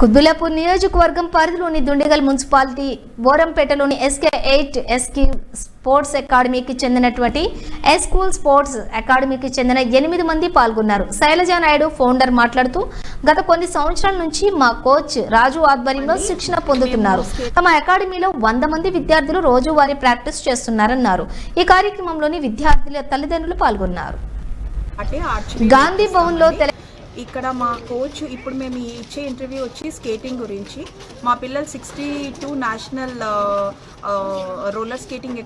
కుత్బుల్లాపూర్ నియోజకవర్గం పరిధిలోని Dundigal municipality బోరంపేటలోని SK8 ఎస్కి sports అకాడమీకి చెందినటువంటి స్కూల్ స్పోర్ట్స్ అకాడమీకి చెందిన 8 మంది పాల్గొన్నారు. శైలజా నాయుడు ఫౌండర్ మాట్లాడుతూ గత కొన్ని సంవత్సరాల నుంచి మా కోచ్ రాజు ఆధ్వర్యంలో శిక్షణ పొందుతున్నారు. తమ అకాడమీలో 100 మంది విద్యార్థులు రోజువారీ ప్రాక్టీస్ చేస్తున్నారన్నారు. ఈ కార్యక్రమంలోని విద్యార్థుల తల్లిదండ్రులు పాల్గొన్నారు. గాంధీ భవన్ లో ఇక్కడ మా కోచ్ ఇప్పుడు మేము ఇచ్చే ఇంటర్వ్యూ వచ్చి స్కేటింగ్ గురించి. మా పిల్లలు 62 నేషనల్ రోలర్ స్కేటింగ్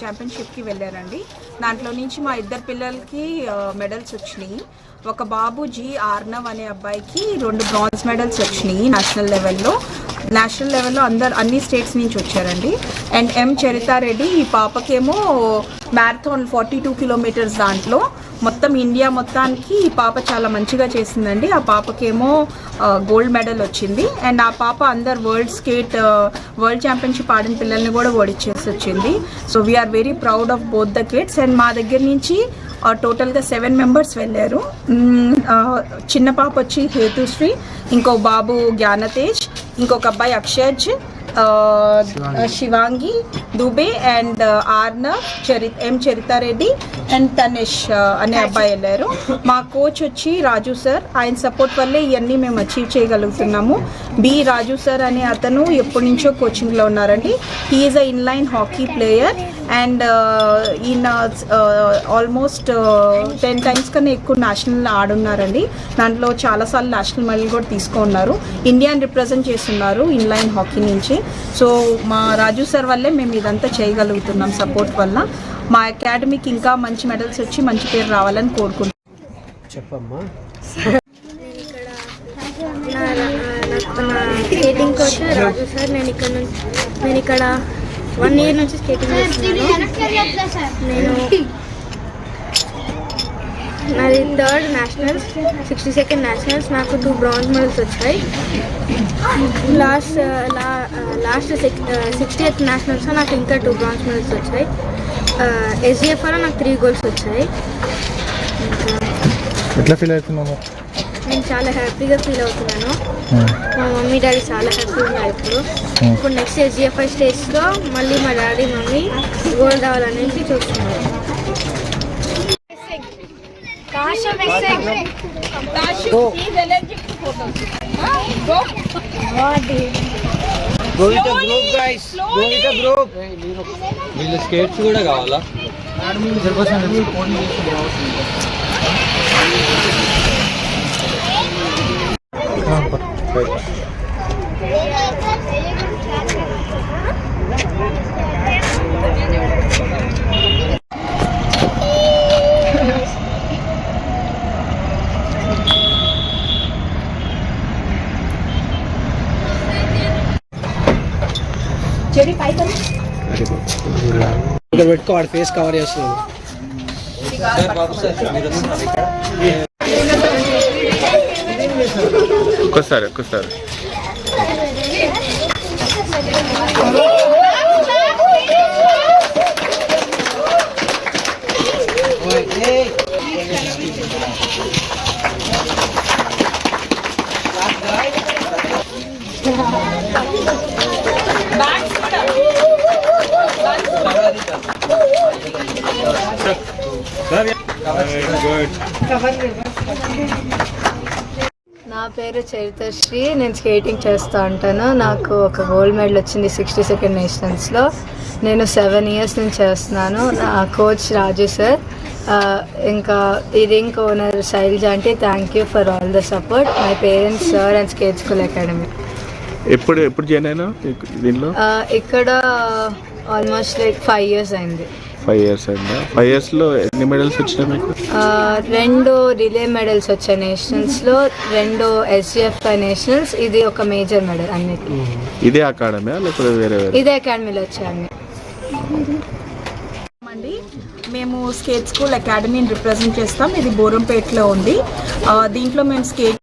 ఛాంపియన్షిప్కి వెళ్ళారండి. దాంట్లో నుంచి మా 2 పిల్లలకి మెడల్స్ వచ్చినాయి. ఒక బాబు జి ఆర్నవ్ అనే అబ్బాయికి 2 బ్రాంజ్ మెడల్స్ వచ్చినాయి నేషనల్ లెవెల్లో. అన్ని స్టేట్స్ నుంచి వచ్చారండి. అండ్ ఎం చరితారెడ్డి, ఈ పాపకేమో మ్యారథాన్ 42 కిలోమీటర్స్ దాంట్లో మొత్తం ఇండియా మొత్తానికి ఈ పాప చాలా మంచిగా చేసిందండి. ఆ పాపకేమో గోల్డ్ మెడల్ వచ్చింది. అండ్ ఆ పాప వరల్డ్ ఛాంపియన్షిప్ ఆడిన పిల్లల్ని కూడా ఓడిచ్చేసి వచ్చింది. So we are very proud of both the kids. And మా దగ్గర నుంచి టోటల్గా 7 మెంబర్స్ వెళ్ళారు. చిన్న పాప వచ్చి హేతుశ్రీ, ఇంకో బాబు జ్ఞానతేజ్, ఇంకొక అబ్బాయి Akshay, Shivangi Dubey and Arnav, M Charitha Reddy and Tanesh అనే అబ్బాయి వెళ్ళారు. మా కోచ్ వచ్చి రాజు సార్. ఆయన సపోర్ట్ వల్లే ఇవన్నీ మేము అచీవ్ చేయగలుగుతున్నాము. బి రాజు సార్ అనే అతను ఎప్పటి నుంచో కోచింగ్లో ఉన్నారండి. He is a inline hockey player and ఈయన ఆల్మోస్ట్ 10 times కన్నా ఎక్కువ నేషనల్ ఆడున్నారండి. దాంట్లో చాలాసార్లు నేషనల్ మెడల్ కూడా తీసుకున్నారు. ఇండియాని రిప్రజెంట్ చేస్తున్నారు ఇన్లైన్ హాకీ నుంచి. సో మా రాజు సార్ వల్లే మేము ఇదంతా చేయగలుగుతున్నాం. సపోర్ట్ వల్ల మా అకాడమీకి ఇంకా మంచి మెడల్స్ వచ్చి మంచి పేరు రావాలని కోరుకుంటున్నాం. చెప్పమ్మా. స్కేటింగ్ కోచ్ రాజు సార్. నేను ఇక్కడ 1 year నుంచి స్కేటింగ్ చేస్తున్నాను. నాది 3rd నేషనల్స్, 62nd నేషనల్స్. నాకు 2 బ్రాంజ్ మెడల్స్ వచ్చాయి. లాస్ట్ 60th నేషనల్స్లో నాకు ఇంకా 2 బ్రాంజ్ మెడల్స్ వచ్చాయి. SGFలో నాకు 3 గోల్స్ వచ్చాయి. ఎట్లా ఫీల్ అవుతున్నావు? నేను చాలా హ్యాపీగా ఫీల్ అవుతున్నాను. మా మమ్మీ డాడీ చాలా హ్యాపీగా ఉన్నారు. ఇప్పుడు నెక్స్ట్ SGFI స్టేజ్లో మళ్ళీ మా డాడీ మమ్మీ గోల్డ్ రావాలనేసి చూస్తున్నారు. వీళ్ళు స్కేట్స్ కూడా కావాలా? ఇక్కడ పెట్టుకో, వాడి ఫేస్ కవర్ చేస్తున్నాడు. ఒక్కసారి నా పేరు చరితశ్రీ. నేను స్కేటింగ్ చేస్తూ ఉంటాను. నాకు ఒక గోల్డ్ మెడల్ వచ్చింది 62nd నేషనల్స్లో. నేను 7 years నుంచి చేస్తున్నాను. నా కోచ్ రాజు సార్, ఇంకా ఈ రింగ్ ఓనర్ శైలజ అంటే thank you for all the support. My parents sir and skate school academy. ఎప్పుడు జాయిన్ అయినా దీనిలో? ఇక్కడ ఆల్మోస్ట్ 5 years అయింది. 5 years అయిందా? 5 yearsలో ఎన్ని మెడల్స్ వచ్చినాయి మీకు? 2 రిలే మెడల్స్ వచ్చాయి నేషనల్స్లో, 2 SGFI నేషనల్స్, ఇది ఒక మేజర్ మెడల్. అన్నిటి ఇదే అకాడమీ లేకపోతే వేరే? ఇదే అకాడమీలో వచ్చాయి. మేము స్కేట్ స్కూల్ అకాడమీని రిప్రజెంట్ చేస్తాం. ఇది బోరంపేటలో ఉంది. దీంట్లో మేము స్కేట్